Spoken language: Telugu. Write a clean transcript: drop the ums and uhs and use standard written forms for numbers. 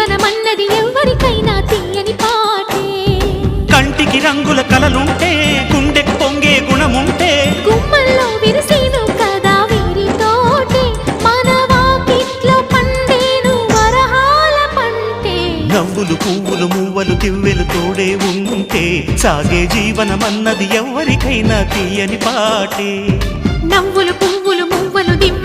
జీవనమన్నది ఎవరికైనా తీయని పాటే కంటికి రంగుల కలలుంటే గుండెకు పొంగే గుణముంటే గుమ్మల్లో విరిసేను కదా వీరితోటే మన వాకిట్లో పండేను వరహాల పంటే నవ్వులు పువ్వులు మువ్వలు దివ్వెలు తోడే ఉంటే సాగే జీవనమన్నది ఎవరికైనా తీయని పాటే నవ్వులు పువ్వులు మువ్వలు దివ్వెలు